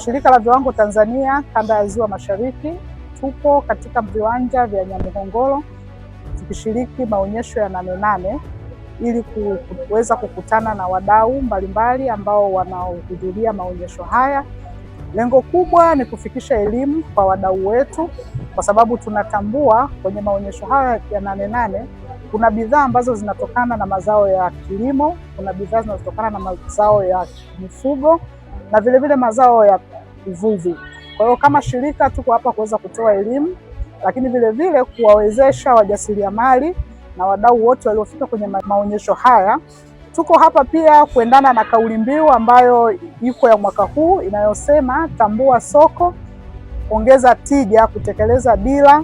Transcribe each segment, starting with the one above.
Shirika la Viwango Tanzania Kanda ya Ziwa Mashariki tupo katika viwanja vya Nyamuhongolo tukishiriki maonyesho ya Nane Nane ili kuweza kukutana na wadau mbalimbali ambao wanaohudhuria maonyesho haya. Lengo kubwa ni kufikisha elimu kwa wadau wetu, kwa sababu tunatambua kwenye maonyesho haya ya Nane Nane kuna bidhaa ambazo zinatokana na mazao ya kilimo, kuna bidhaa zinazotokana na mazao ya mifugo na vile mazao ya uvuvi. Kwa hiyo kama shirika tuko hapa kuweza kutoa elimu, lakini vile kuwawezesha wajasiriamali na wadau wote waliofika kwenye maonyesho haya. Tuko hapa pia kuendana na kauli mbiu ambayo iko ya mwaka huu inayosema tambua soko, ongeza tija, kutekeleza dira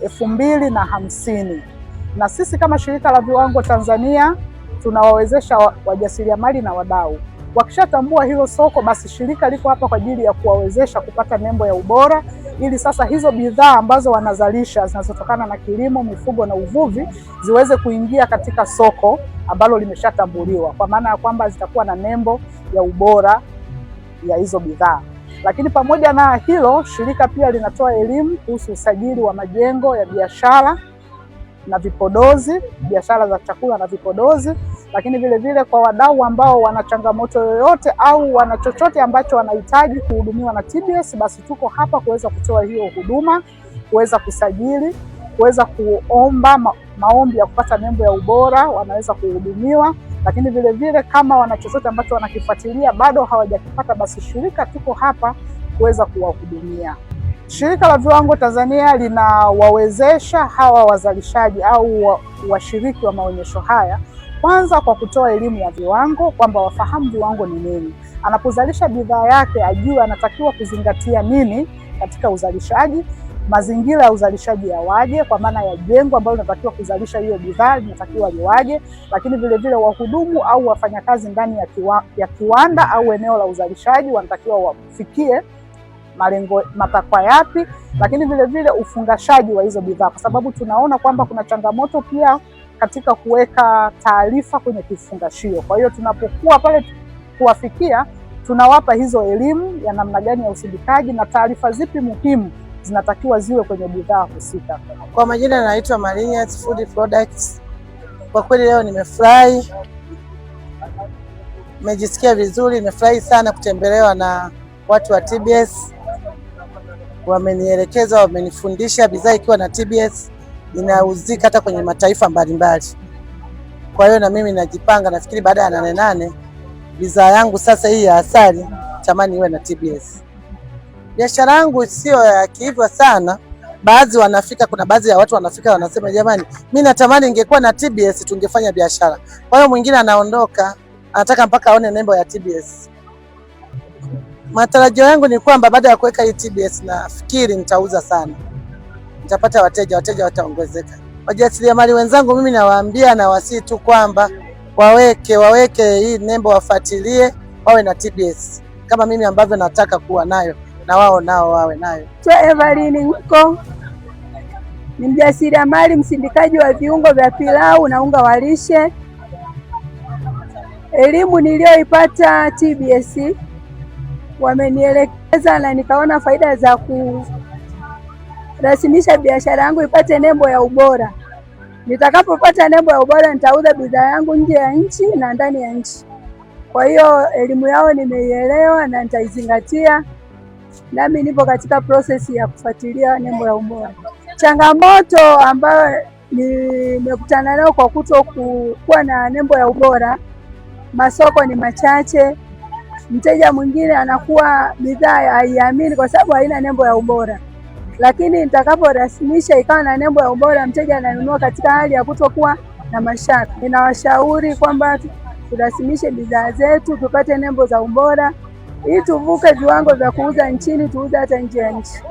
2050. Na sisi kama Shirika la Viwango Tanzania tunawawezesha wajasiriamali na wadau. Wakishatambua hilo soko, basi shirika liko hapa kwa ajili ya kuwawezesha kupata nembo ya ubora, ili sasa hizo bidhaa ambazo wanazalisha zinazotokana na kilimo, mifugo na uvuvi ziweze kuingia katika soko ambalo limeshatambuliwa, kwa maana ya kwamba zitakuwa na nembo ya ubora ya hizo bidhaa. Lakini pamoja na hilo, shirika pia linatoa elimu kuhusu usajili wa majengo ya biashara na vipodozi, biashara za chakula na vipodozi. Lakini vile kwa wadau ambao wana changamoto yoyote au wana chochote ambacho wanahitaji kuhudumiwa na TBS, basi tuko hapa kuweza kutoa hiyo huduma, kuweza kusajili, kuweza kuomba maombi ya kupata nembo ya ubora, wanaweza kuhudumiwa. Lakini vile kama wana chochote ambacho wanakifuatilia bado hawajakipata, basi shirika tuko hapa kuweza kuwahudumia. Shirika la Viwango Tanzania linawawezesha hawa wazalishaji au washiriki wa maonyesho haya, kwanza kwa kutoa elimu ya viwango, kwamba wafahamu viwango ni nini. Anapozalisha bidhaa yake ajue anatakiwa kuzingatia nini katika uzalishaji, mazingira ya uzalishaji yawaje, kwa maana ya jengo ambalo linatakiwa kuzalisha hiyo bidhaa linatakiwa liwaje. Lakini vile wahudumu au wafanyakazi ndani ya kiwanda au eneo la uzalishaji wanatakiwa wafikie malengo, matakwa yapi. Lakini vile ufungashaji wa hizo bidhaa, kwa sababu tunaona kwamba kuna changamoto pia katika kuweka taarifa kwenye kifungashio. Kwa hiyo tunapokuwa pale kuwafikia, tunawapa hizo elimu ya namna gani ya usindikaji na taarifa zipi muhimu zinatakiwa ziwe kwenye bidhaa husika. Kwa majina naitwa Marinyas Food Products. Kwa kweli leo nimefurahi, nimejisikia vizuri, nimefurahi sana kutembelewa na watu wa TBS. Wamenielekeza, wamenifundisha bidhaa ikiwa na TBS inauzika hata kwenye mataifa mbalimbali. Kwa hiyo na mimi najipanga, nafikiri baada ya Nane Nane bidhaa yangu sasa hii ya asali tamani iwe na TBS. Biashara yangu sio ya kihivyo sana. Kuna baadhi ya watu wanafika wanasema, jamani, mimi natamani ingekuwa na TBS tungefanya biashara. Kwa hiyo mwingine anaondoka anataka mpaka aone nembo ya TBS. Matarajio yangu ni kwamba baada ya kuweka hii TBS nafikiri nitauza sana, nitapata wateja wataongezeka. Wajasiriamali wenzangu, mimi nawaambia na wasii tu kwamba waweke hii nembo, wafuatilie, wawe na TBS kama mimi ambavyo nataka kuwa nayo, na wao nao wawe nayo. Evelyn Nko ni mjasiriamali msindikaji wa viungo vya pilau na unga wa lishe. Elimu niliyoipata TBS wamenielekeza na nikaona faida za kurasimisha biashara yangu ipate nembo ya ubora. Nitakapopata nembo ya ubora nitauza bidhaa yangu nje ya nchi na ndani ya nchi. Kwa hiyo elimu yao nimeielewa na nitaizingatia, nami nipo katika process ya kufuatilia nembo ya ubora. Changamoto ambayo nimekutana nayo kwa kutokuwa na nembo ya ubora, masoko ni machache. Mteja mwingine anakuwa bidhaa haiamini kwa sababu haina nembo ya ubora. Lakini nitakaporasimisha ikawa na nembo ya ubora, mteja ananunua katika hali ya kutokuwa na mashaka. Ninawashauri kwamba turasimishe bidhaa zetu, tupate nembo za ubora ili tuvuke viwango vya kuuza nchini, tuuze hata nje ya nchi.